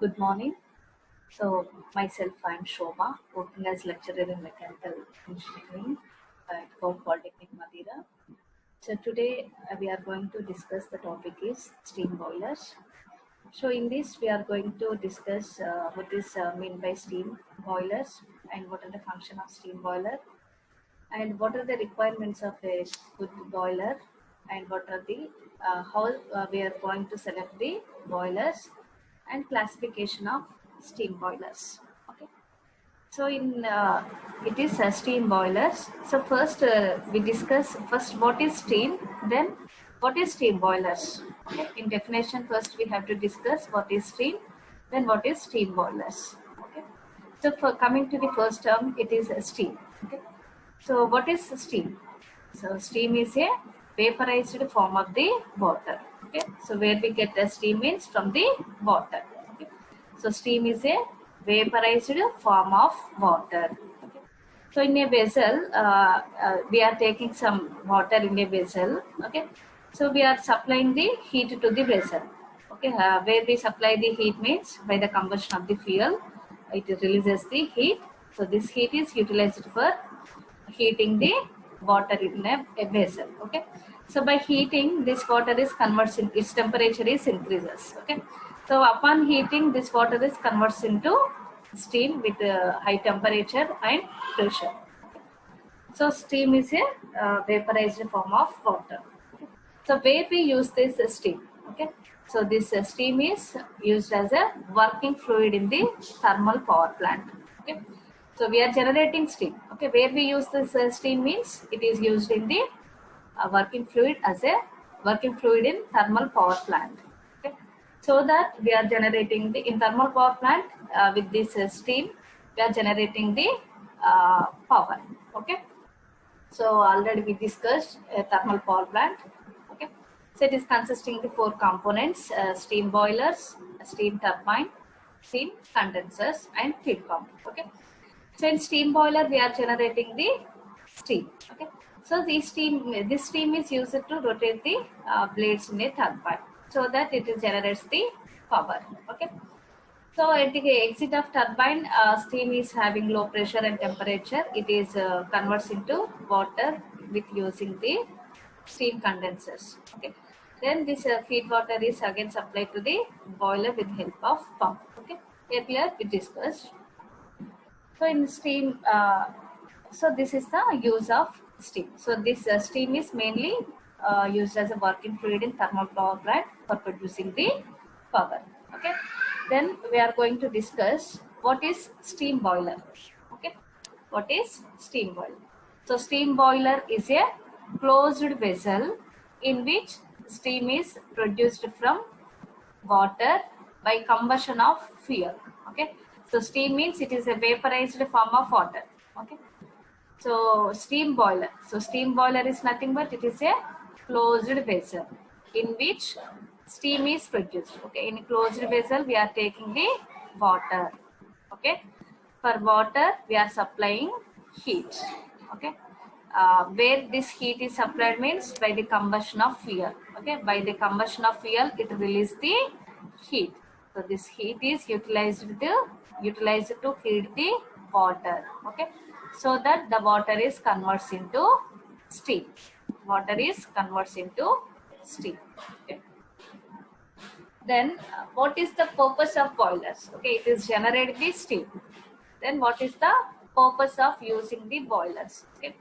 Good morning. So, myself, I'm Shobha, working as lecturer in mechanical engineering at Fort Polytechnic, Madeira. So, today we are going to discuss the topic is steam boilers. So, in this, we are going to discuss what is mean by steam boilers and what are the function of steam boiler and what are the requirements of a good boiler and what are the how we are going to select the boilers and classification of steam boilers. Okay, so in it is steam boilers. So first we discuss first what is steam, then what is steam boilers. Okay, in definition first we have to discuss what is steam, then what is steam boilers. Okay, so for coming to the first term, it is steam. Okay, so what is steam? So steam is a vaporized form of the water. Okay. So where we get the steam means from the water. Okay. So steam is a vaporized form of water. Okay. So in a vessel, we are taking some water in a vessel. Okay. So we are supplying the heat to the vessel. Okay. Where we supply the heat means by the combustion of the fuel, it releases the heat. So this heat is utilized for heating the water in a vessel. Okay, so by heating this water is converts in its temperature is increases. Okay, so upon heating this water is converts into steam with high temperature and pressure. So steam is a vaporized form of water. So where we use this steam. Okay, so this steam is used as a working fluid in the thermal power plant. Okay, so we are generating steam. Okay, where we use this steam means it is used in the working fluid as a working fluid in thermal power plant. Okay, so that we are generating the in thermal power plant with this steam, we are generating the power. Okay, so already we discussed thermal power plant. Okay, so it is consisting the four components: steam boilers, steam turbine, steam condensers, and feed pump. Okay, so in steam boiler we are generating the steam. Okay, so this steam is used to rotate the blades in a turbine so that it generates the power. Okay. So at the exit of turbine, steam is having low pressure and temperature. It is converts into water with using the steam condensers. Okay. Then this feed water is again supplied to the boiler with help of pump. Okay. Earlier we discussed. So in steam, so this is the use of steam. So this steam is mainly used as a working fluid in thermal power plant for producing the power. Okay. Then we are going to discuss what is steam boiler. Okay. What is steam boiler? So steam boiler is a closed vessel in which steam is produced from water by combustion of fuel. Okay, so steam means it is a vaporized form of water. Okay, so steam boiler. So steam boiler is nothing but it is a closed vessel in which steam is produced. Okay, in a closed vessel we are taking the water. Okay, for water we are supplying heat. Okay, where this heat is supplied means by the combustion of fuel. Okay, by the combustion of fuel it releases the heat. So this heat is utilized to heat the water. Okay, so that the water is converts into steam. Water is converts into steam. Okay. Then what is the purpose of boilers? Okay, it is generate the steam. Then what is the purpose of using the boilers? Okay.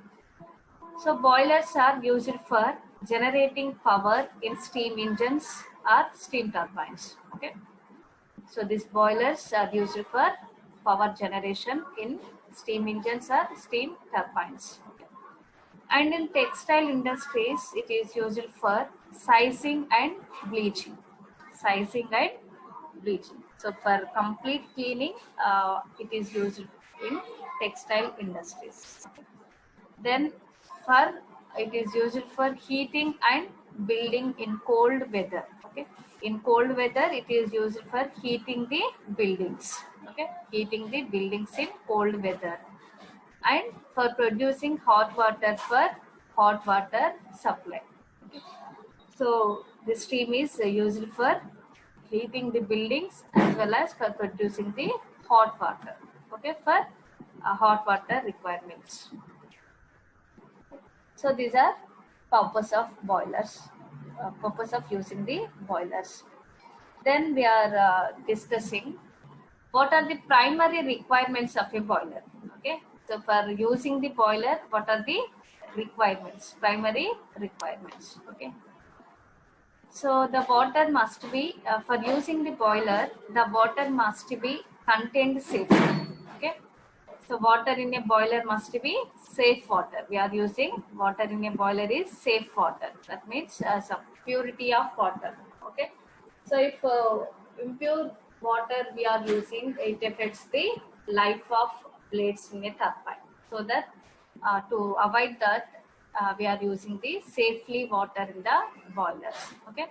So boilers are used for generating power in steam engines or steam turbines. Okay. So these boilers are used for power generation in steam engines or steam turbines. Okay. And in textile industries, it is used for sizing and bleaching. Sizing and bleaching. So for complete cleaning, it is used in textile industries. Then for it is used for heating and building in cold weather. Okay, in cold weather it is used for heating the buildings. Okay, heating the buildings in cold weather, and for producing hot water for hot water supply. Okay. So the steam is used for heating the buildings as well as for producing the hot water. Okay, for hot water requirements. So these are purpose of boilers, purpose of using the boilers. Then we are discussing what are the primary requirements of a boiler. Okay, so for using the boiler, what are the requirements, primary requirements. Okay, so the water must be, for using the boiler, the water must be contained safely. Okay, so water in a boiler must be safe water. We are using water in a boiler is safe water. That means some purity of water. Okay, so if impure water we are using, it affects the life of blades in a turbine. So that to avoid that, we are using the safely water in the boilers. Okay,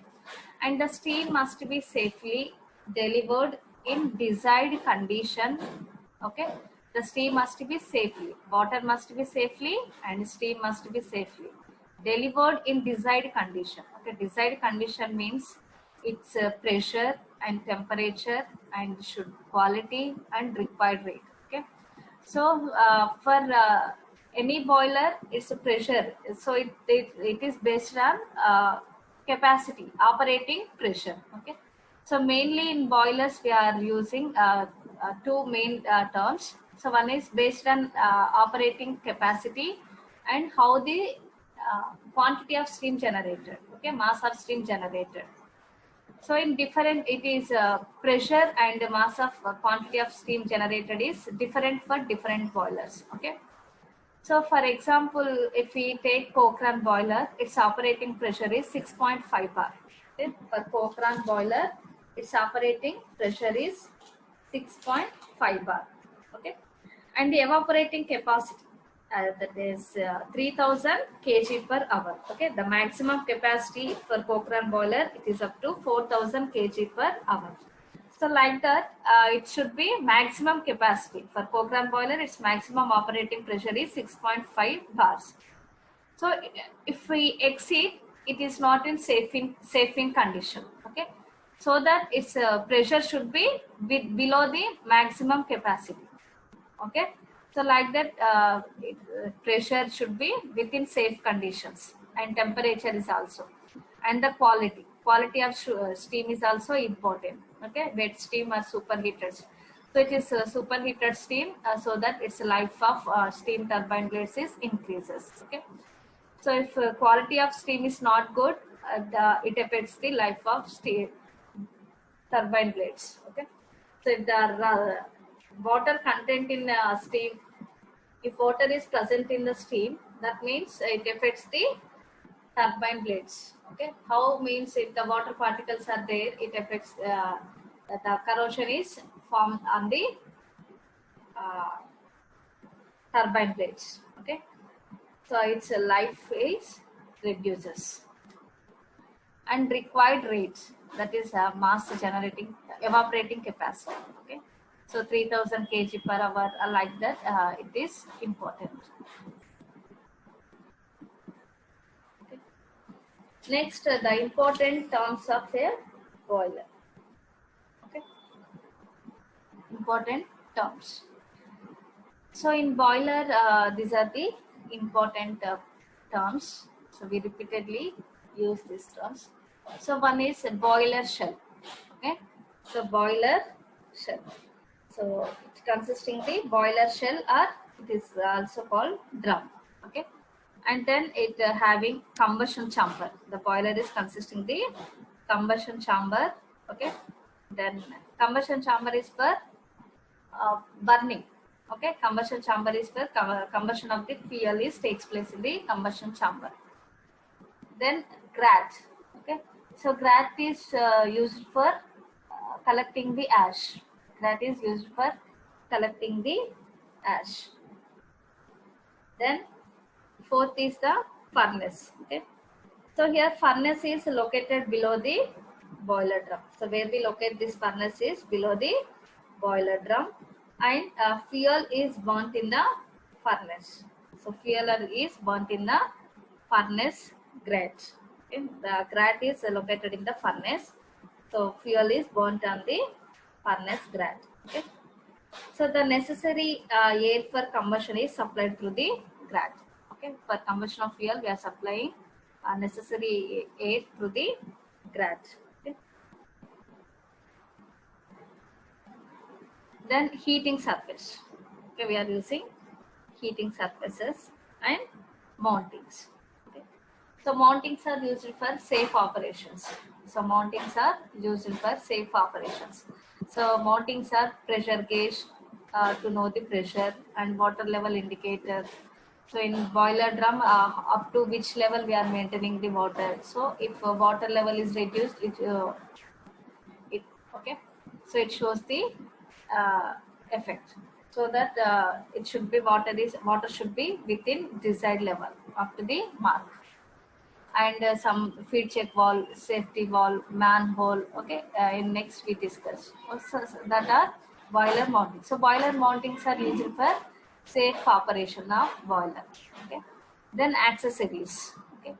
and the steam must be safely delivered in desired condition. Okay, the steam must be safely, water must be safely, and steam must be safely delivered in desired condition. Okay, desired condition means its pressure and temperature and should quality and required rate. Okay, so for any boiler, it's a pressure. So it is based on capacity, operating pressure. Okay. So mainly in boilers, we are using two main terms. So one is based on operating capacity and how the quantity of steam generated. Okay, mass of steam generated. So in different, it is pressure and mass of quantity of steam generated is different for different boilers. Okay. So for example, if we take Cochrane boiler, its operating pressure is 6.5 bar. Okay. For Cochrane boiler, its operating pressure is 6.5 bar. Okay. And the evaporating capacity, that is 3000 kg per hour. Okay, the maximum capacity for Cochrane boiler, it is up to 4000 kg per hour. So like that, it should be maximum capacity for Cochrane boiler. Its maximum operating pressure is 6.5 bars. So if we exceed, it is not in safe in condition. Okay, so that its pressure should be below the maximum capacity. Okay, so like that, pressure should be within safe conditions, and temperature is also, and the quality of steam is also important. Okay, wet steam or superheated, so it is superheated steam, so that its life of steam turbine blades is increases. Okay, so if quality of steam is not good, it affects the life of steam turbine blades. Okay, so if the water content in steam, if water is present in the steam, that means it affects the turbine blades. Okay, how means if the water particles are there, it affects the corrosion is formed on the uh, turbine blades. Okay, so its life is reduces, and required rates, that is mass generating evaporating capacity. Okay, so 3000 kg per hour, like that, it is important. Okay. Next, the important terms of a boiler. Okay, important terms. So in boiler, these are the important terms. So we repeatedly use these terms. So one is a boiler shell. Okay, so boiler shell. So it's consisting the boiler shell, or it is also called drum. Okay, and then it having combustion chamber. The boiler is consisting the combustion chamber. Okay, then combustion chamber is for burning. Okay, combustion chamber is where combustion of the fuel is takes place in the combustion chamber. Then grat. Okay, so grat is used for collecting the ash. Grat is used for collecting the ash. Then fourth is the furnace. Okay, so here furnace is located below the boiler drum. So where we locate this furnace is below the boiler drum, and fuel is burnt in the furnace. So fuel is burnt in the furnace grate. Okay. The grate is located in the furnace, So fuel is burnt on the furnace grat. Okay. So the necessary air for combustion is supplied through the grat. Okay. For combustion of fuel, we are supplying necessary air through the grat. Okay. Then heating surface. Okay, we are using heating surfaces and mountings. Okay. So mountings are used for safe operations. So mountings are used for safe operations. So mountings are pressure gauge to know the pressure and water level indicator. So in boiler drum, up to which level we are maintaining the water. So if water level is reduced, it okay. So it shows the effect. So that it should be water should be within desired level up to the mark. And some feed check valve, safety valve, manhole. Okay, in next we discuss. So that are boiler mounting. So boiler mountings are used for safe operation of boiler. Okay, then accessories. Okay,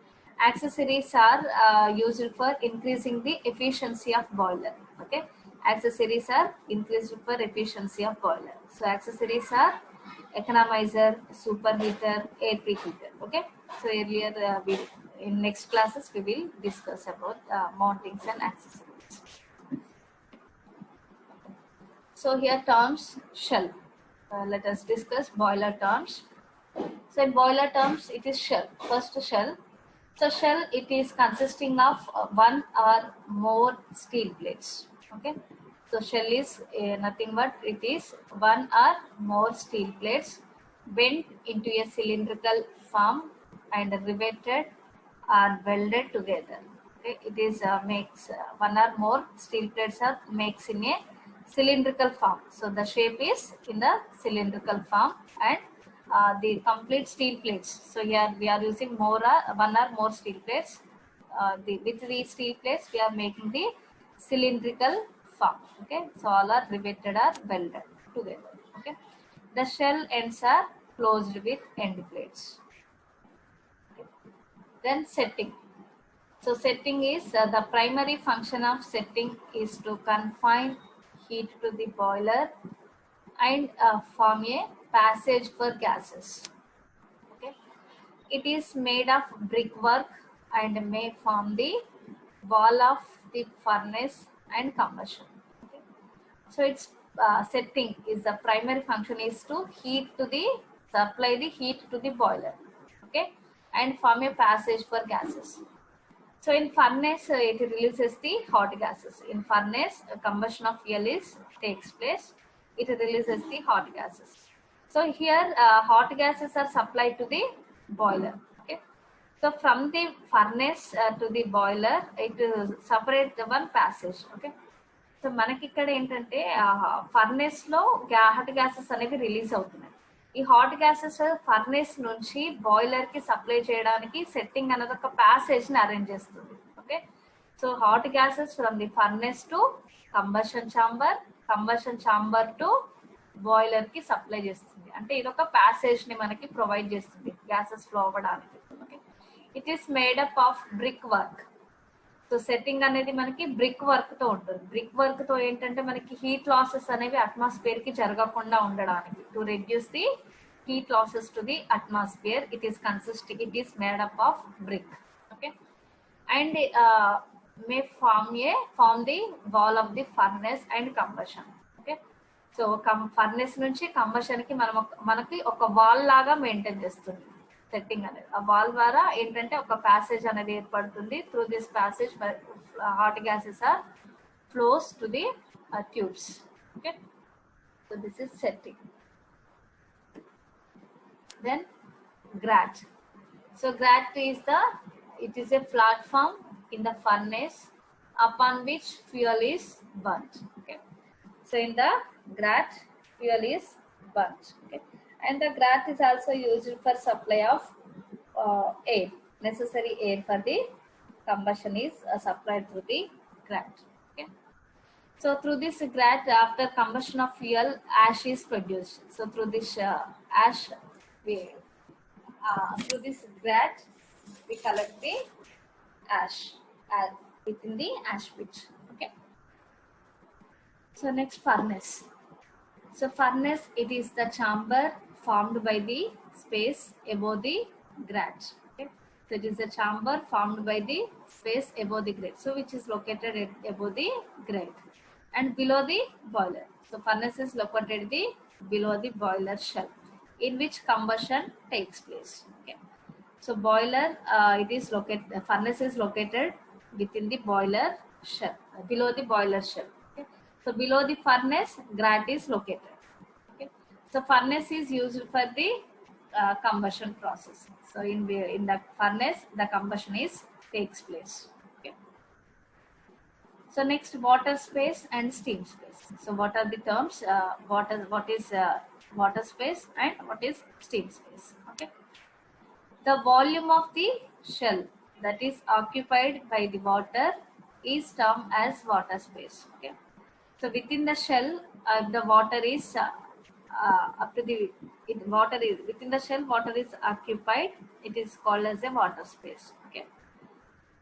accessories are used for increasing the efficiency of boiler. Okay, accessories are increased for efficiency of boiler. So accessories are economizer, superheater, air preheater. Okay, so earlier we in next classes we will discuss about mountings and accessories. So here terms shell. Let us discuss boiler terms. So in boiler terms, it is shell. First shell. So shell, it is consisting of one or more steel plates. Okay. So shell is nothing but it is one or more steel plates bent into a cylindrical form and riveted or welded together. Okay. It is makes one or more steel plates are makes in a cylindrical form. So the shape is in the cylindrical form and the complete steel plates. So here we are using one or more steel plates. With these steel plates, we are making the cylindrical form. Okay, so all are riveted or welded together. Okay, the shell ends are closed with end plates. Okay. Then setting. So setting is the primary function of setting is to confine heat to the boiler and form a passage for gases. Okay. It is made of brickwork and may form the wall of the furnace and combustion. Okay. So its setting is the primary function is to heat to the supply the heat to the boiler. Okay, and form a passage for gases. So in furnace, it releases the hot gases. In furnace, combustion of fuel takes place. It releases the hot gases. So here, hot gases are supplied to the boiler. Okay. So from the furnace to the boiler, it separates the one passage. Okay. So మనకి ఇక్కడ ఏంటంటే furnace లో hot gases అనేవి release అవుతున్నాయి. ఈ hot gases furnace నుంచి boiler కి supply చేయడానికి సెట్టింగ్ అనేది ఒక ప్యాసేజ్ ని అరేంజ్ చేస్తుంది. Okay, so hot gases from the furnace to combustion chamber to boiler కి సప్లై చేస్తుంది. అంటే ఇది ఒక ప్యాసేజ్ ని మనకి ప్రొవైడ్ చేస్తుంది గ్యాసెస్ ఫ్లో అవ్వడానికి. Okay, it is made up of brick work. So setting అనేది మనకి బ్రిక్ వర్క్ తో ఉంటుంది. బ్రిక్ వర్క్ తో ఏంటంటే మనకి హీట్ లాసెస్ అనేవి అట్మాస్ఫియర్ కి జరగకుండా ఉండడానికి, to reduce the heat losses to the atmosphere, it is made up of brick. Okay, and may form the wall of the furnace and combustion. Okay, so furnace నుంచి combustion కి మనకి ఒక wall లాగా maintain చేస్తుంది setting అనేది. ఆ wall ద్వారా ఏంటంటే ఒక ప్యాసేజ్ అనేది ఏర్పడుతుంది. Through this passage hot gases are flows to the tubes. Okay, so this is setting. Then grate. So grate it is a platform in the furnace upon which fuel is burnt. Okay, so in the grat fuel is burnt. Okay, and the grat is also used for supply of air. Necessary air for the combustion is supplied through the grat. Okay, so through this grat, after combustion of fuel, ash is produced. So through this ash through this grat we collect the ash within the ash pit. Okay, So next, furnace. So furnace, it is the chamber formed by the space above the grate. Okay. So it is a chamber formed by the space above the grate. So which is located above the grate and below the boiler. So furnace is located below the boiler shell, in which combustion takes place. Okay. So boiler, it is located. Furnace is located within the boiler shell, below the boiler shell. Okay. So below the furnace, grate is located. Okay. So furnace is used for the combustion process. So in the furnace, the combustion takes place. Okay. So next, water space and steam space. So what are the terms? What is water space and what is steam space? Okay. The volume of the shell that is occupied by the water is termed as water space. Okay. So within the shell, the water is up to the water is within the shell. Water is occupied. It is called as a water space. Okay.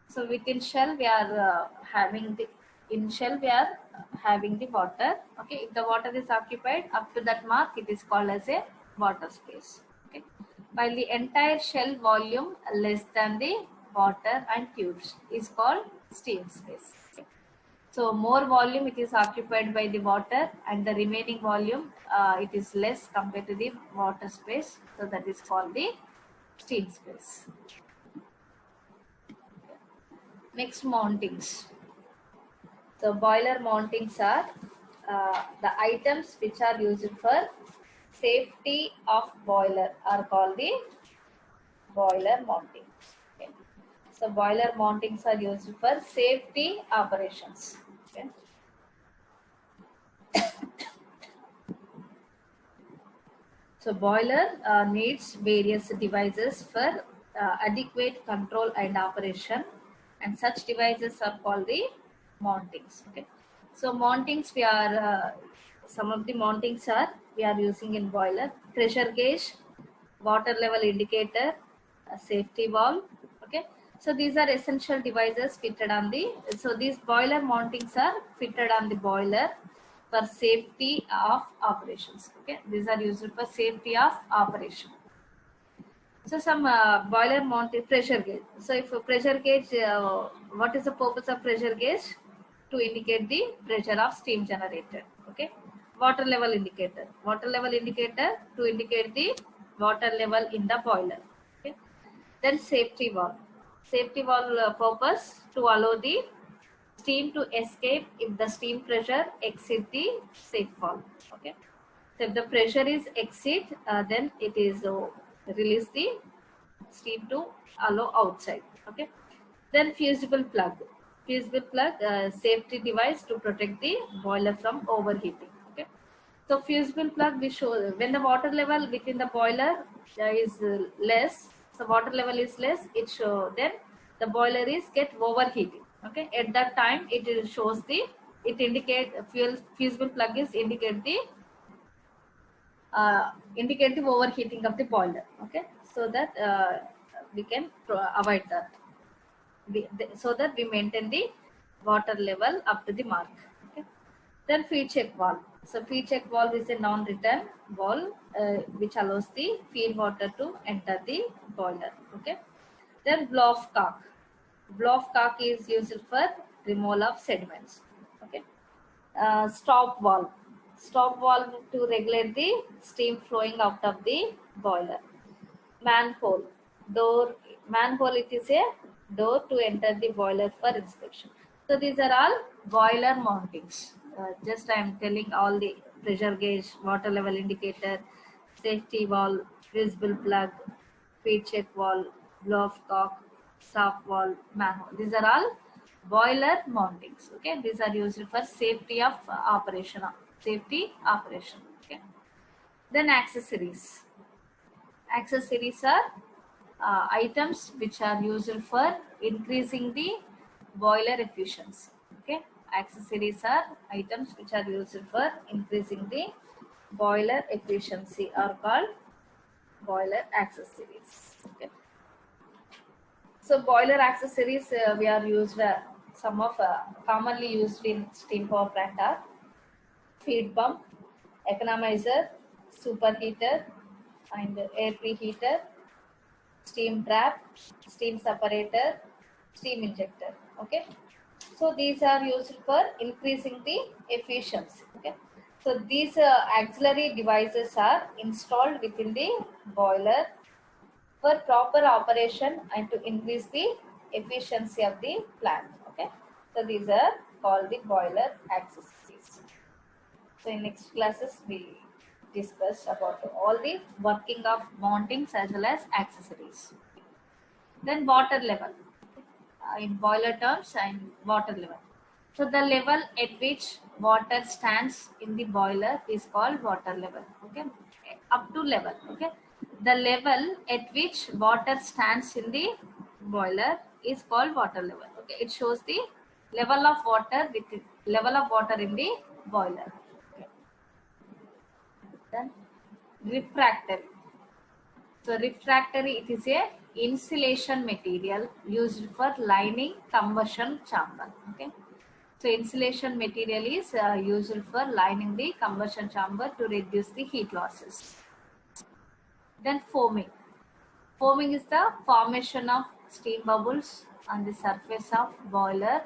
So within shell, we are having the in shell we are having the water. Okay. If the water is occupied up to that mark, it is called as a water space. Okay. While the entire shell volume less than the water and tubes is called steam space. Okay. So more volume it is occupied by the water, and the remaining volume it is less compared to the water space. So that is called the steam space. Next, mountings. So boiler mountings are the items which are used for safety of boiler are called the boiler mountings. Okay. So boiler mountings are used for safety operations. Okay. So boiler needs various devices for adequate control and operation, and such devices are called the mountings. Okay. So mountings, we are some of the mountings are we are using in boiler: pressure gauge, water level indicator, a safety valve. Okay. So these are essential devices fitted on the. So these boiler mountings are fitted on the boiler for safety of operations. Okay, these are used for safety of operation. So some boiler mounted pressure gauge. So if a pressure gauge, what is the purpose of pressure gauge? To indicate the pressure of steam generator. Okay. Water level indicator. Water level indicator to indicate the water level in the boiler. Okay. Then safety valve. Safety valve purpose to allow the steam to escape if the steam pressure exceed the safe valve. Okay. So if the pressure is exceed, then it is release the steam to allow outside. Okay. Then fusible plug. Fusible plug, safety device to protect the boiler from overheating. Okay. So fusible plug, we show when the water level within the boiler is less. So water level is less. It show then the boiler is get overheating. Okay. At that time, it shows the it indicate fusible plug is indicate the overheating of the boiler. Okay. So that we can avoid that. So that we maintain the water level up to the mark. Okay. Then feed check valve. So feed check valve is a non-return valve which allows the feed water to enter the boiler. Okay. Then blow off cock. Blow off cock is used for removal of sediments. Okay. Stop valve. Stop valve to regulate the steam flowing out of the boiler. Manhole. Door. Manhole, it is a door to enter the boiler for inspection. So these are all boiler mountings. Just I am telling all the pressure gauge, water level indicator, safety valve, visible plug, feed check valve, blow off cock, stop valve, manhole. These are all boiler mountings. Okay, these are used for safety of operation. Safety operation. Okay. Then accessories. Accessories are items which are used for increasing the boiler efficiency. Okay, accessories are items which are used for increasing the boiler efficiency are called boiler accessories. Okay. So boiler accessories we are used some of commonly used in steam power plant are feed pump, economizer, superheater, and air preheater, steam trap, steam separator, steam injector. Okay, so these are used for increasing the efficiency. Okay, so these auxiliary devices are installed within the boiler for proper operation and to increase the efficiency of the plant. Okay, so these are called the boiler accessories. So in next classes we discuss about all the working of mountings as well as accessories. Then water level, in boiler terms and water level. So the level at which water stands in the boiler is called water level. Okay, up to level. Okay, the level at which water stands in the boiler is called water level. Okay, it shows the level of water with level of water in the boiler. Okay. Then refractory. So refractory, it is a insulation material used for lining combustion chamber. Okay. So insulation material is used for lining the combustion chamber to reduce the heat losses. Then foaming. Foaming is the formation of steam bubbles on the surface of boiler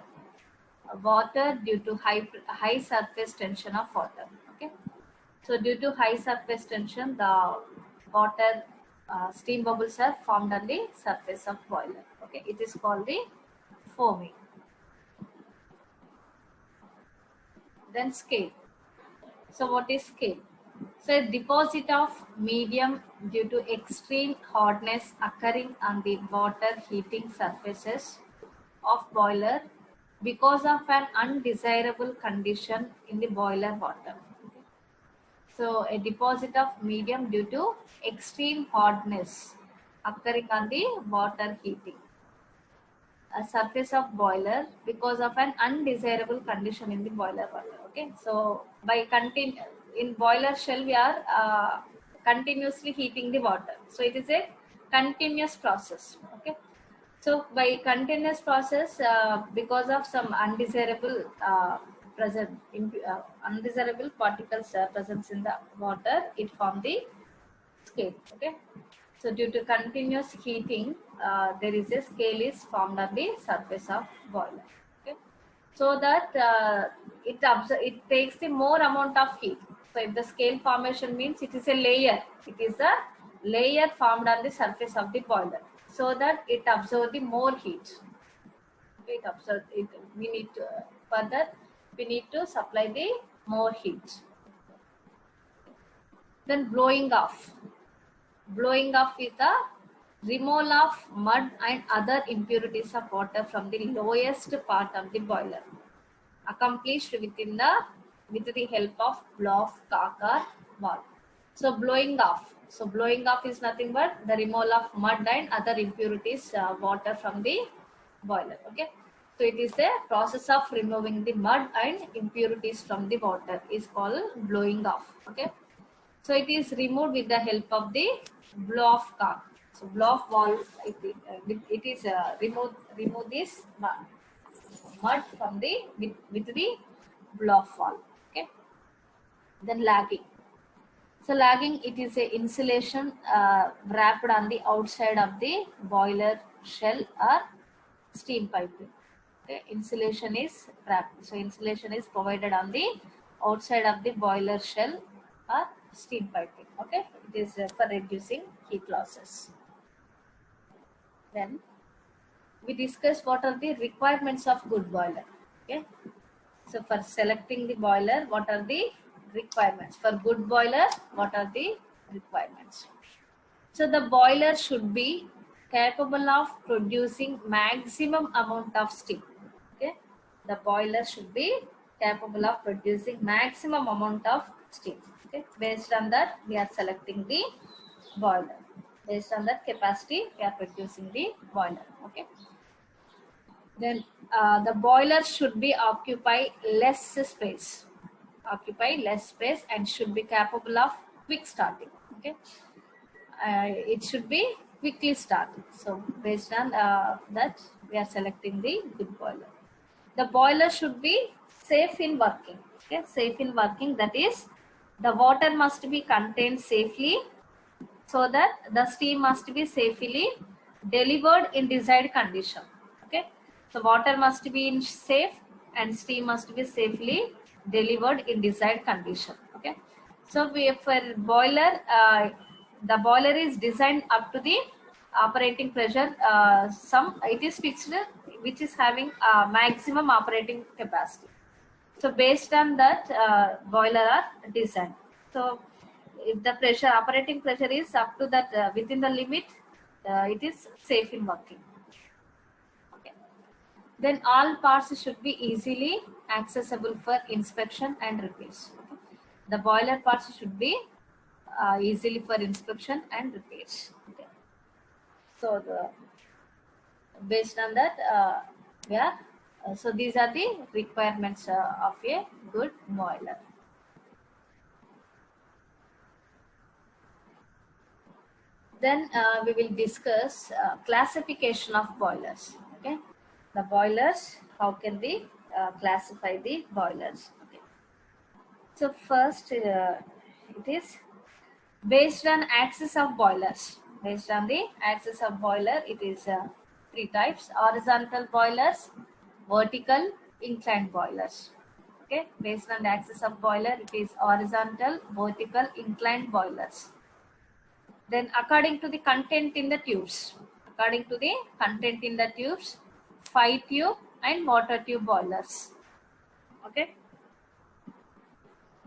water due to high surface tension of water. Okay. So due to high surface tension, the water steam bubbles are formed on the surface of boiler. Okay, it is called the foaming. Then scale. So what is scale? So a deposit of medium due to extreme hardness occurring on the water heating surfaces of boiler because of an undesirable condition in the boiler water. So a deposit of medium due to extreme hardness occurring on the water heating a surface of boiler because of an undesirable condition in the boiler water. Okay, so by in boiler shell we are continuously heating the water. So it is a continuous process. Okay, so by continuous process because of some undesirable undesirable particles presence in the water, it form the scale. Okay, so due to continuous heating, there is a scale is formed on the surface of boiler. Okay, so that it takes the more amount of heat. So if the scale formation means it is a layer, it is a layer formed on the surface of the boiler, so that it absorbs the more heat. Okay, it absorbs it. We need to further we need to supply the more heat. Then blowing off. Blowing off is the removal of mud and other impurities of water from the lowest part of the boiler, accomplished with the help of blow-off cock or valve. So blowing off. So blowing off is nothing but the removal of mud and other impurities water from the boiler. Okay. So it is the process of removing the mud and impurities from the water is called blowing off. Okay. So it is removed with the help of the blow-off cock. So blow-off valve, it is remove this mud from the with the blow-off valve. Okay. Then lagging. So lagging, it is a insulation wrapped on the outside of the boiler shell or steam piping. Okay. Insulation is wrapped. So insulation is provided on the outside of the boiler shell or steam piping. Okay, it is for reducing heat losses. Then we discuss what are the requirements of good boiler. Okay, so for selecting the boiler, what are the requirements? For good boiler, what are the requirements? So the boiler should be capable of producing maximum amount of steam. Okay, the boiler should be capable of producing maximum amount of steam. Okay, based on that we are selecting the boiler. Based on that capacity we are producing the boiler. Okay, then the boiler should be occupy less space and should be capable of quick starting. Okay, it should be quickly started. So based on that we are selecting the good boiler. The boiler should be safe in working. Okay, safe in working, that is the water must be contained safely so that the steam must be safely delivered in desired condition. Okay, so water must be in safe and steam must be safely delivered in desired condition. Okay, so for boiler, the boiler is designed up to the operating pressure. Some it is fixed, which is having maximum operating capacity. So based on that, boiler are designed. So if the pressure, operating pressure is up to that, within the limit, it is safe in working. Okay. Then all parts should be easily accessible for inspection and repairs. Okay. The boiler parts should be easily for inspection and repairs. Okay. So based on that, yeah. So these are the requirements of a good boiler. Then we will discuss classification of boilers. Okay, the boilers. How can we classify the boilers? Okay. So first, it is based on axis of boilers. Based on the axis of boiler, it is three types: horizontal boilers, vertical, inclined boilers. Okay, based on the axis of boiler, it is horizontal, vertical, inclined boilers. Then according to the content in the tubes, according to the content in the tubes, 5 tube and water tube boilers. Okay.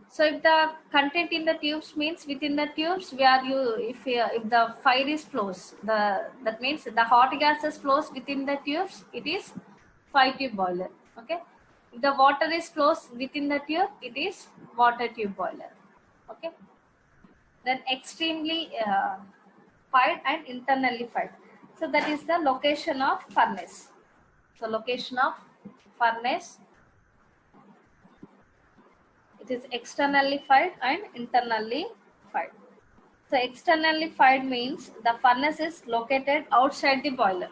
So if the content in the tubes means within the tubes, if the fire is flows, that means the hot gases flows within the tubes, it is 5 tube boiler. Okay. If the water is flows within the tube, it is water tube boiler. Okay. Then extremely fired and internally fired. So that is the location of furnace. So location of furnace, it is externally fired and internally fired. So externally fired means the furnace is located outside the boiler.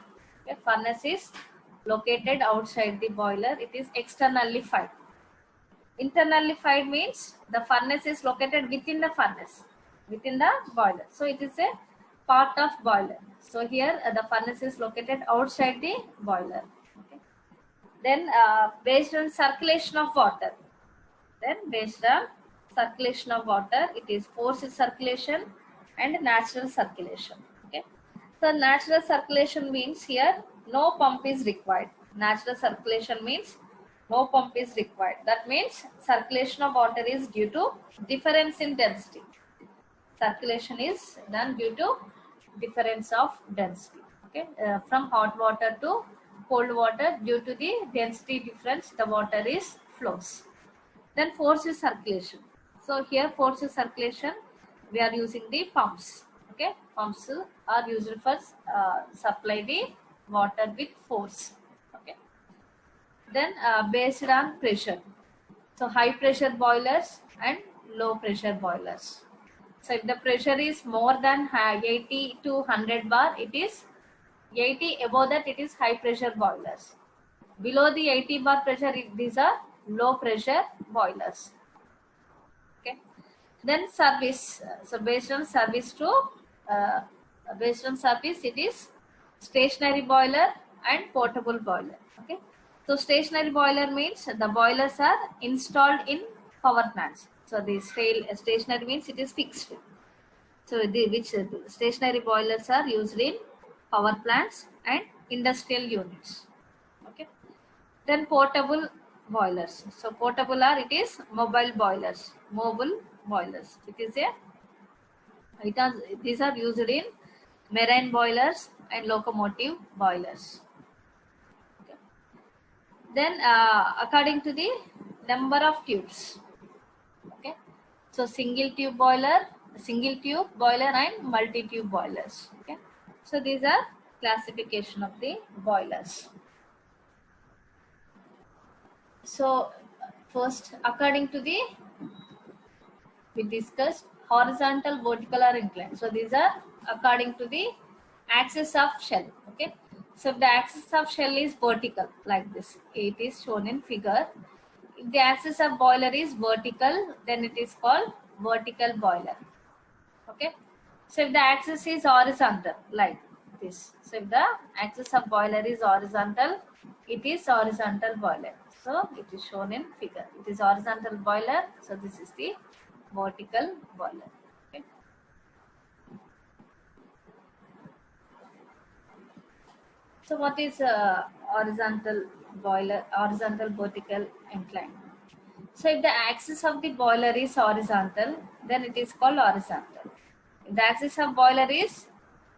Okay, furnace is located outside the boiler. It is externally fired. Internally fired means the furnace is located within the furnace, within the boiler. So it is a part of boiler. So here the furnace is located outside the boiler. Okay. Then based on circulation of water. Then based on circulation of water, it is forced circulation and natural circulation. Okay. So natural circulation means here no pump is required. Natural circulation means no pump is required. That means circulation of water is due to difference in density. Circulation is done due to difference of density. Okay, from hot water to cold water, due to the density difference, the water is flows. Then forced circulation. So here forced circulation, we are using the pumps. Okay, pumps are used for supply the water with force. Okay. Then based on pressure. So high pressure boilers and low pressure boilers. So if the pressure is more than 80 to 100 bar, it is 80, above that it is high pressure boilers. Below the 80 bar pressure, these are low pressure boilers. Okay. Then service. So based on service, it is stationary boiler and portable boiler. Okay. So stationary boiler means the boilers are installed in power plants. So the stationary means it is fixed. So which stationary boilers are used in power plants and industrial units. Okay. Then portable boilers. So portable it is mobile boilers. Mobile boilers. These are used in marine boilers and locomotive boilers. Okay. Then according to the number of tubes. Okay. So single tube boiler and multi-tube boilers. Okay. So these are classification of the boilers. So first, according to we discussed horizontal, vertical or inclined. So these are according to the axis of shell. Okay. So if the axis of shell is vertical like this, it is shown in figure. If the axis of boiler is vertical, then it is called vertical boiler. Okay. So if the axis is horizontal, like this. So if the axis of boiler is horizontal, it is horizontal boiler. So it is shown in figure. It is horizontal boiler. So this is the vertical boiler. Okay. So what is horizontal boiler, horizontal, vertical, inclined? So if the axis of the boiler is horizontal, then it is called horizontal. If the axis of boiler is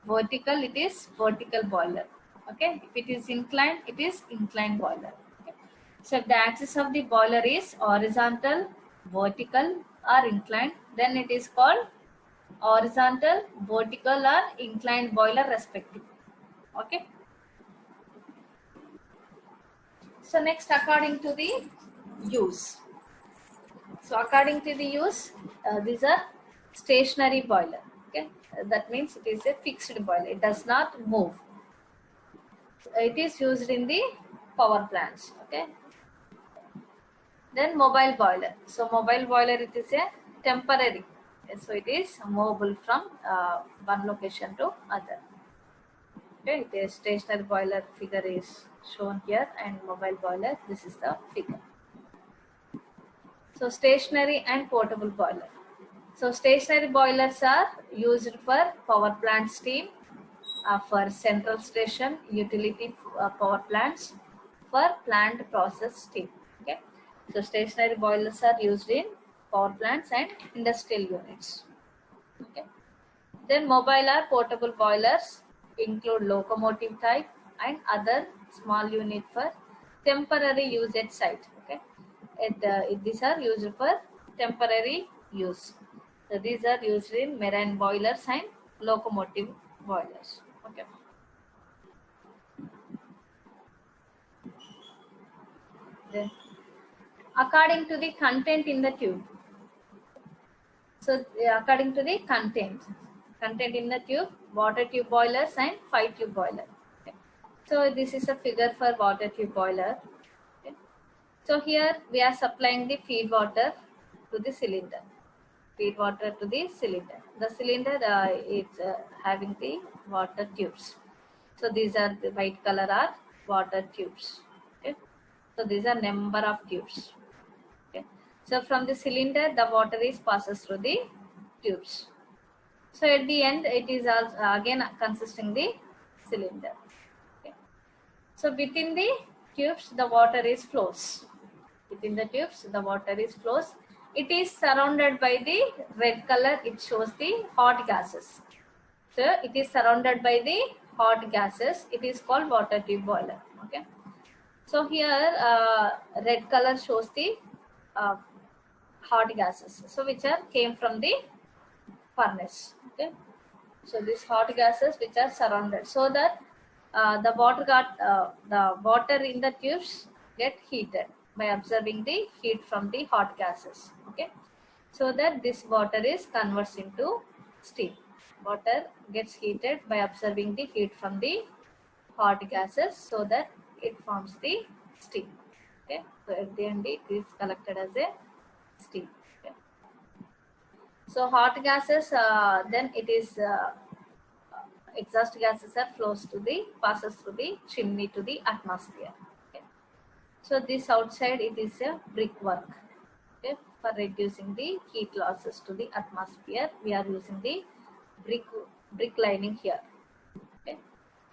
vertical, it is vertical boiler. Okay. If it is inclined, it is inclined boiler. Okay. So if the axis of the boiler is horizontal, vertical, or inclined, then it is called horizontal, vertical, or inclined boiler respectively. Okay. So next, according to the use. So according to the use, these are stationary boiler. Okay, that means it is a fixed boiler. It does not move. It is used in the power plants. Okay. Then mobile boiler. So mobile boiler, it is a temporary. So it is movable from one location to other. Okay, the stationary boiler figure is shown here, and mobile boiler, this is the figure. So stationary and portable boiler. So stationary boilers are used for power plant steam, for central station, utility power plants, for plant process steam. Okay. So stationary boilers are used in power plants and industrial units. Okay. Then mobile or portable boilers include locomotive type and other small unit for temporary use at site. Okay. These are used for temporary use. So these are used in marine boilers and locomotive boilers. Okay. Then, according to the content in the tube. So according to the content in the tube, water tube boilers and fire tube boiler. Okay. So this is a figure for water tube boiler. Okay. So here we are supplying the feed water to the cylinder. Feed water to the cylinder. The cylinder is having the water tubes. So these are the white color are water tubes. Okay. So these are number of tubes. Okay. So from the cylinder, the water is passes through the tubes. So at the end, it is also, again consisting the cylinder. Okay. So within the tubes, the water is flows. Within the tubes, the water is flows. It is surrounded by the red color. It shows the hot gases. So it is surrounded by the hot gases. It is called water tube boiler. Okay. So here red color shows the uh, hot gases. So which are came from the furnace. Okay. So these hot gases which are surrounded, so that the water in the tubes get heated by observing the heat from the hot gases. Okay. So that this water is converts into steam. Water gets heated by observing the heat from the hot gases, so that it forms the steam. Okay. So at the end it is collected as a steam. Okay. So hot gases, then it is exhaust gases are flows to the passes through the chimney to the atmosphere. Okay. So this outside it is a brickwork. Okay. For reducing the heat losses to the atmosphere, we are using the brick lining here. Okay.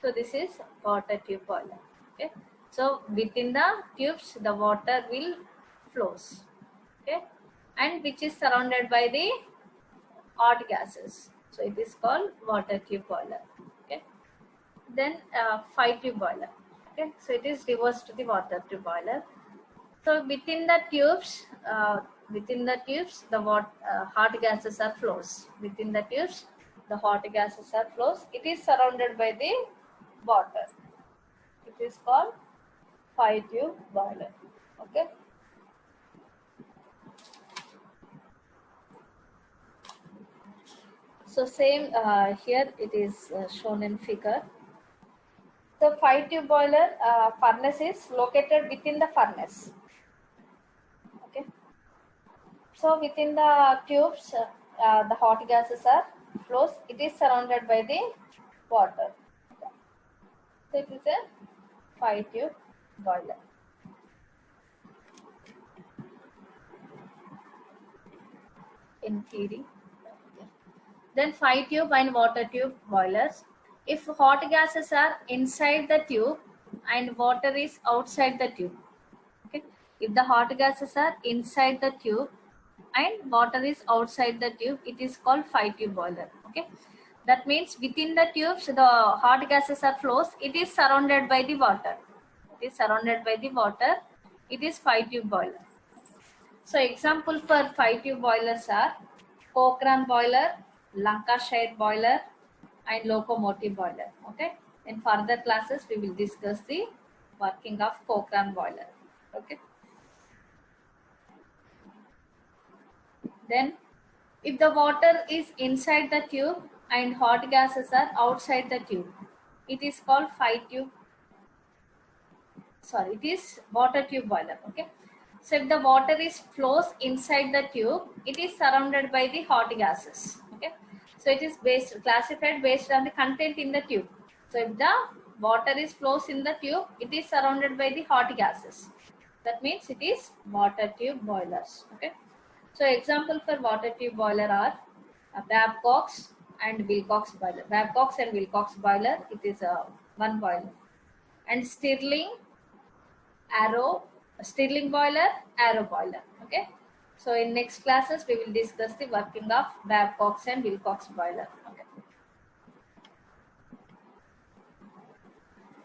So this is water tube boiler. Okay. So within the tubes, the water will flows. Okay. And which is surrounded by the hot gases. So it is called water tube boiler. Okay. Then fire tube boiler. Okay. So it is reverse to the water tube boiler. So within the tubes, the hot gases are flows. Within the tubes, the hot gases are flows. It is surrounded by the water. It is called fire tube boiler. Okay. So same here it is shown in figure. So fire tube boiler furnace is located within the furnace. So within the tubes, the hot gases are flows. It is surrounded by the water. So it is a 5-tube boiler. In theory. Then 5-tube and water tube boilers. If hot gases are inside the tube and water is outside the tube. Okay. If the hot gases are inside the tube and water is outside the tube, it is called 5-tube boiler. Okay. That means within the tubes, the hot gases are flows. It is surrounded by the water. It is surrounded by the water. It is 5-tube boiler. So example for 5-tube boilers are Cochrane boiler, Lancashire boiler, and locomotive boiler. Okay. In further classes, we will discuss the working of Cochrane boiler. Okay. Then, if the water is inside the tube and hot gases are outside the tube, it is called 5-tube. Sorry, it is water tube boiler. Okay. So if the water is flows inside the tube, it is surrounded by the hot gases. Okay. So it is classified based on the content in the tube. So if the water is flows in the tube, it is surrounded by the hot gases. That means it is water tube boilers. Okay. So example for water tube boiler are Babcock's and Wilcox boiler. Babcock's and Wilcox boiler, it is one boiler. And Stirling boiler, Arrow boiler. Okay. So in next classes, we will discuss the working of Babcock's and Wilcox boiler. Okay.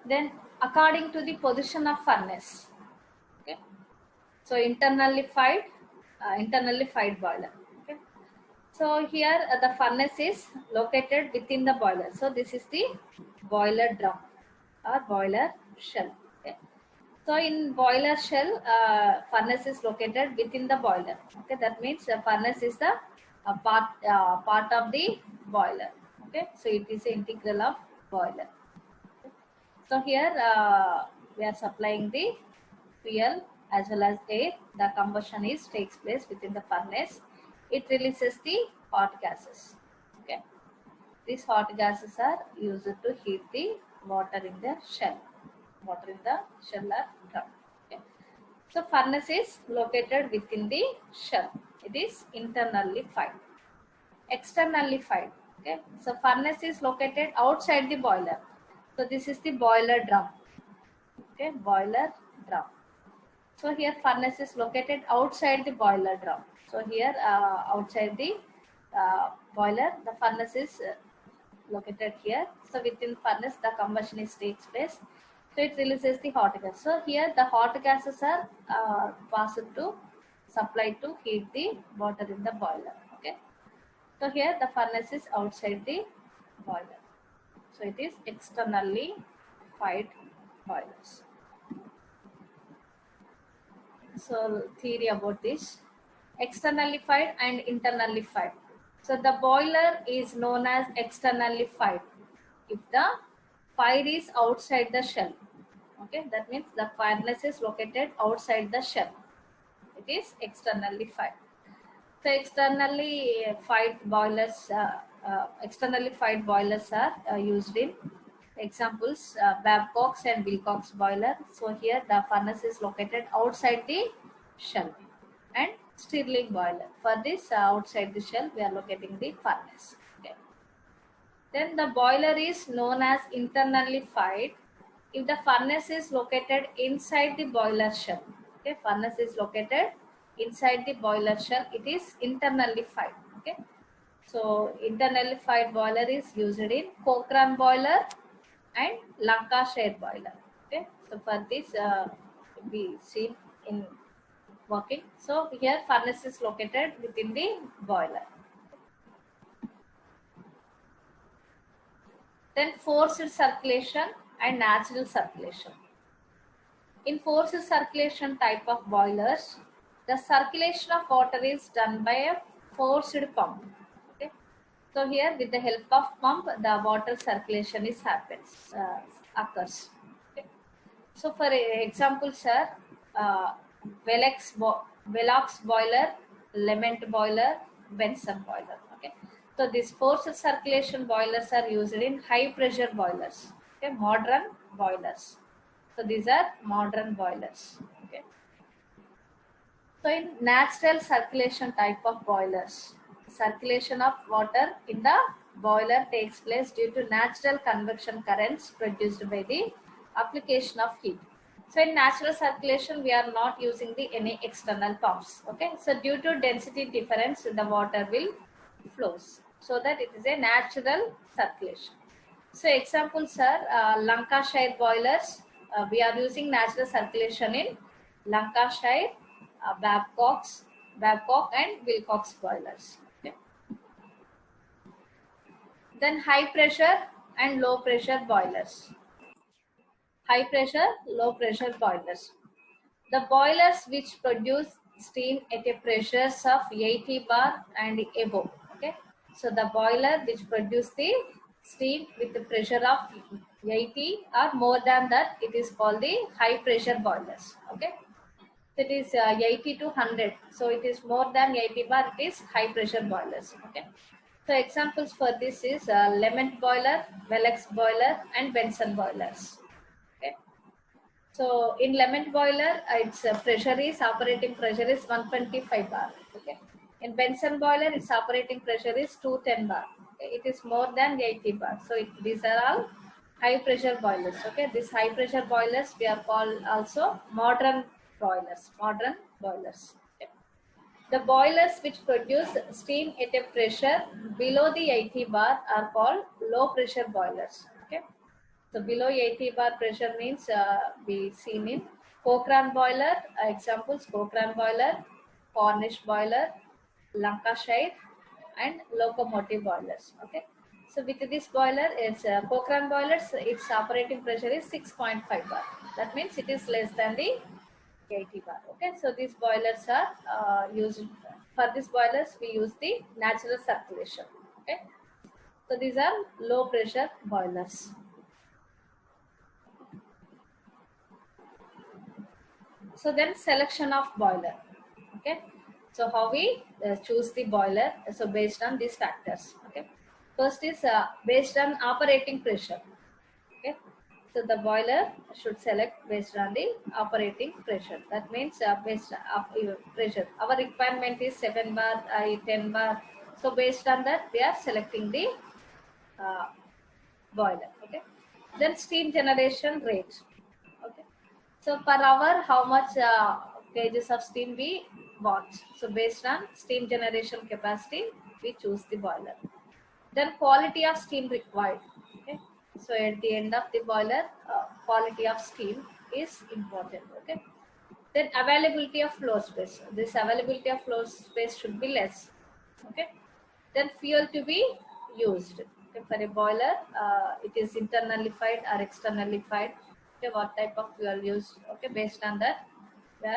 Then according to the position of furnace. Okay. So internally fired boiler. Okay. So here the furnace is located within the boiler. So this is the boiler drum or boiler shell. Okay. So in boiler shell, furnace is located within the boiler. Okay, that means the furnace is the part of the boiler. Okay, so it is an integral of boiler. Okay. So here we are supplying the fuel as well as air. The combustion takes place within the furnace. It releases the hot gases. Okay, these hot gases are used to heat the water in the shell. Water in the shell or drum. Okay. So furnace is located within the shell. It is internally fired. Externally fired. Okay. So furnace is located outside the boiler. So this is the boiler drum. Okay, boiler drum. So here furnace is located outside the boiler drum. So here outside the boiler, the furnace is located here. So within furnace, the combustion takes place. So it releases the hot gas. So here the hot gases are passed to supply to heat the water in the boiler. Okay. So here the furnace is outside the boiler. So it is externally fired boilers. So theory about this: externally fired and internally fired. So the boiler is known as externally fired if the fire is outside the shell. Okay, that means the furnace is located outside the shell. It is externally fired. So externally fired boilers are used in examples Babcock's and Wilcox boiler. So here the furnace is located outside the shell. And Stirling boiler. For this outside the shell, we are locating the furnace. Okay. Then the boiler is known as internally fired if the furnace is located inside the boiler shell. Okay, furnace is located inside the boiler shell. It is internally fired. Okay, so internally fired boiler is used in Cochrane boiler and Lancashire boiler. Okay, so for this we see in working. So here furnace is located within the boiler. Then forced circulation and natural circulation. In forced circulation type of boilers, the circulation of water is done by a forced pump. Okay. So here with the help of pump, the water circulation occurs. Okay. So for example, sir, Velox boiler Lement boiler, Benson boiler. Okay, so these forced circulation boilers are used in high pressure boilers. Okay, modern boilers. So these are modern boilers. Okay. So in natural circulation type of boilers, circulation of water in the boiler takes place due to natural convection currents produced by the application of heat. So in natural circulation, we are not using any external pumps. Okay. So due to density difference, the water will flows. So that it is a natural circulation. So examples are Lancashire boilers. We are using natural circulation in Lancashire, Babcock and Wilcox boilers. Okay. Then high pressure and low pressure boilers. High pressure, low pressure boilers. The boilers which produce steam at a pressures of 80 bar and above. Okay. So the boiler which produce the steam with the pressure of 80 or more than that, it is called the high pressure boilers. Okay. It is 80 to 100. So it is more than 80 bar, it is high pressure boilers. Okay. So examples for this is Lement boiler, Velux boiler and Benson boilers. Okay. So in Lement boiler, its operating pressure is 125 bar. Okay. In Benson boiler, its operating pressure is 210 bar. Okay. It is more than 80 bar. So these are all high pressure boilers. Okay. These high pressure boilers we are called also modern boilers. Modern boilers. Okay. The boilers which produce steam at a pressure below the 80 bar are called low pressure boilers. Okay. So below 80 bar pressure means we seen in Cochrane boiler, examples Cochrane boiler, Cornish boiler, Lancashire and locomotive boilers. Okay. So with this boiler, it's Cochrane boilers, its operating pressure is 6.5 bar. That means it is less than the 80 bar. Okay. So these boilers are used, for these boilers we use the natural circulation. Okay. So these are low pressure boilers. So then selection of boiler. Okay. So how we choose the boiler? So based on these factors. Okay. First is based on operating pressure. Okay. So the boiler should select based on the operating pressure. That means based on pressure. Our requirement is 7 bar, 10 bar. So based on that, we are selecting the boiler. Okay. Then steam generation rate. Okay. So per hour, how much kgs of steam we want. So based on steam generation capacity, we choose the boiler. Then quality of steam required. Okay. So at the end of the boiler, quality of steam is important. Okay. Then availability of floor space. This availability of floor space should be less. Okay. Then fuel to be used. Okay. For a boiler, it is internally fired or externally fired. Okay, what type of fuel used? Okay, based on that, we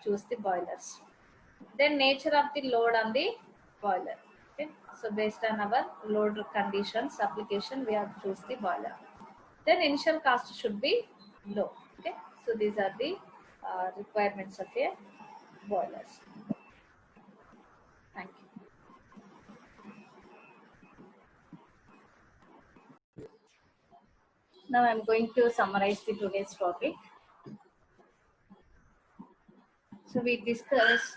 choose the boilers. Then nature of the load on the boiler. Okay, so based on our load conditions application, we have choose the boiler. Then initial cost should be low. Okay, so these are the requirements of a boilers. Thank you. Now I am going to summarize the today's topic. So we discuss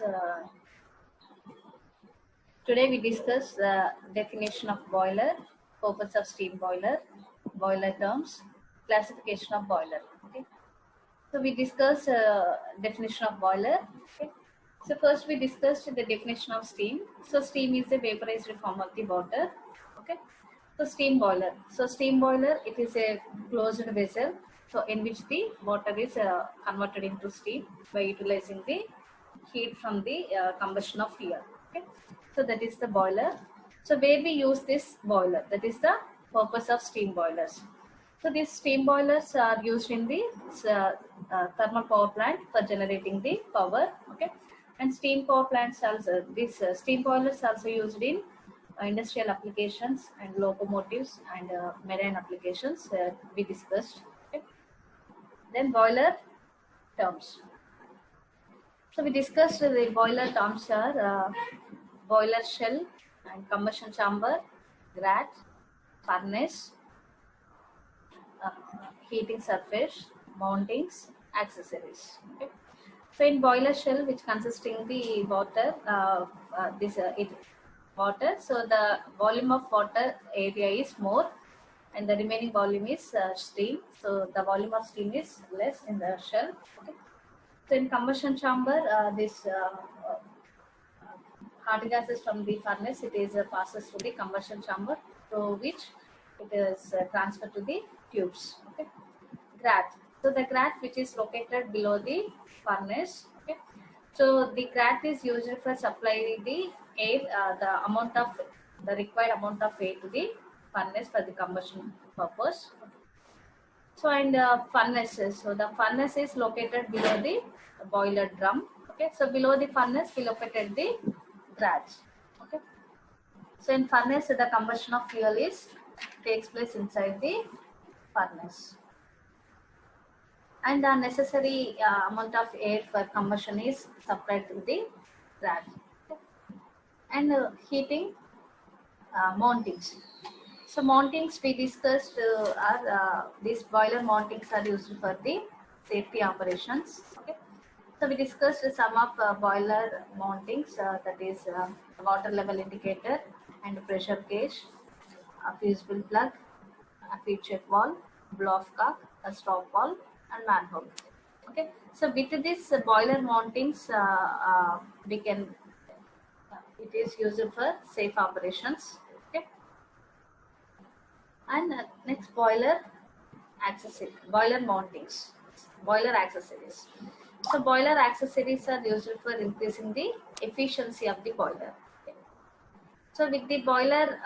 today we discuss the definition of boiler, purpose of steam boiler, boiler terms, classification of boiler. Okay. So we discuss definition of boiler. Okay. So first we discussed the definition of steam. So steam is a vaporized form of the water. Okay. So steam boiler. So steam boiler, it is a closed vessel. So in which the water is converted into steam by utilizing the heat from the combustion of fuel. Okay. So that is the boiler. So where we use this boiler, that is the purpose of steam boilers. So these steam boilers are used in the thermal power plant for generating the power. Okay. And steam power plants also, these steam boilers also used in industrial applications and locomotives and marine applications we discussed. Okay. Then boiler terms. So we discussed the boiler terms are boiler shell and combustion chamber, grat, furnace, uh, heating surface, mountings, accessories. Okay. So in boiler shell, which consisting the water, it water. So the volume of water area is more, and the remaining volume is steam. So the volume of steam is less in the shell. Okay. So in combustion chamber, this hot gases from the furnace, it is passes to the combustion chamber, through which it is transferred to the tubes. Okay. Grat. So the grat which is located below the furnace. Okay. So the grat is used for supplying the air, the required amount of air to the furnace for the combustion purpose. So and furnaces. So the furnace is located below the boiler drum. Okay. So below the furnace we located the grat. Okay. So in furnace the combustion of fuel is takes place inside the furnace, and the necessary amount of air for combustion is supplied to the grat. And heating mountings. So mountings we discussed are these boiler mountings are used for the safety operations. Okay. So we discussed some of boiler mountings, that is water level indicator and pressure gauge, a fusible plug, a feed check valve, blow-off cock, a stop valve, and manhole. Okay, so with this boiler mountings, we can it is used for safe operations. Okay, and next boiler accessory, boiler mountings, boiler accessories. So boiler accessories are used for increasing the efficiency of the boiler. Okay. So with the boiler,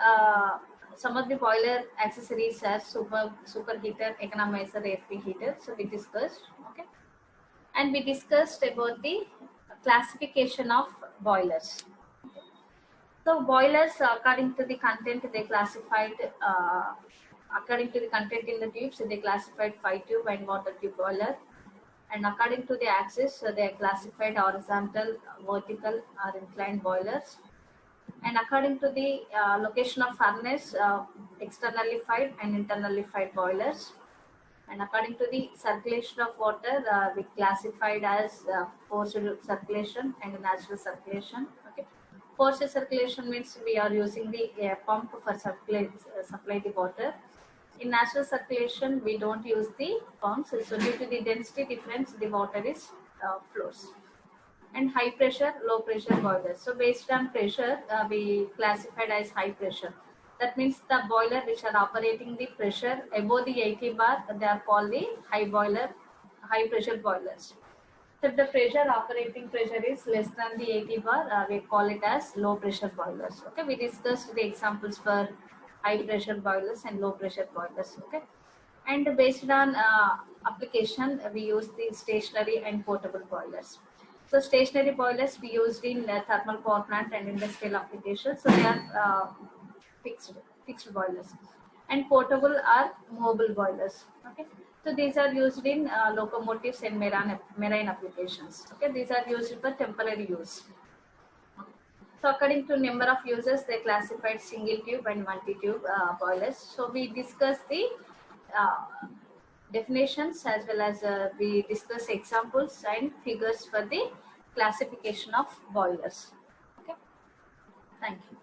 some of the boiler accessories are superheater, economizer, air preheater. So we discussed. Okay, and we discussed about the classification of boilers. So boilers, according to the content, they classified according to the content in the tubes. They classified 5-tube and water tube boiler, and according to the axis, they are classified horizontal, vertical, or inclined boilers. And according to the location of furnace, externally fired and internally fired boilers. And according to the circulation of water, we classified as forced circulation and natural circulation. Okay. Forced circulation means we are using the pump for supply the water. In natural circulation, we don't use the pumps. So due to the density difference, the water is flows. And high pressure, low pressure boilers. So based on pressure, we classified as high pressure. That means the boiler which are operating the pressure above the 80 bar, they are called the high pressure boilers. So if the operating pressure is less than the 80 bar, we call it as low pressure boilers. Okay, we discussed the examples for high pressure boilers and low pressure boilers. Okay, and based on application, we use the stationary and portable boilers. So stationary boilers we used in thermal power plant and industrial applications. So they are fixed boilers, and portable are mobile boilers. Okay, so these are used in locomotives and marine applications. Okay, these are used for temporary use. So according to number of users, they classified single tube and multi-tube boilers. So we discussed the definitions as well as we discuss examples and figures for the classification of boilers. Okay, thank you.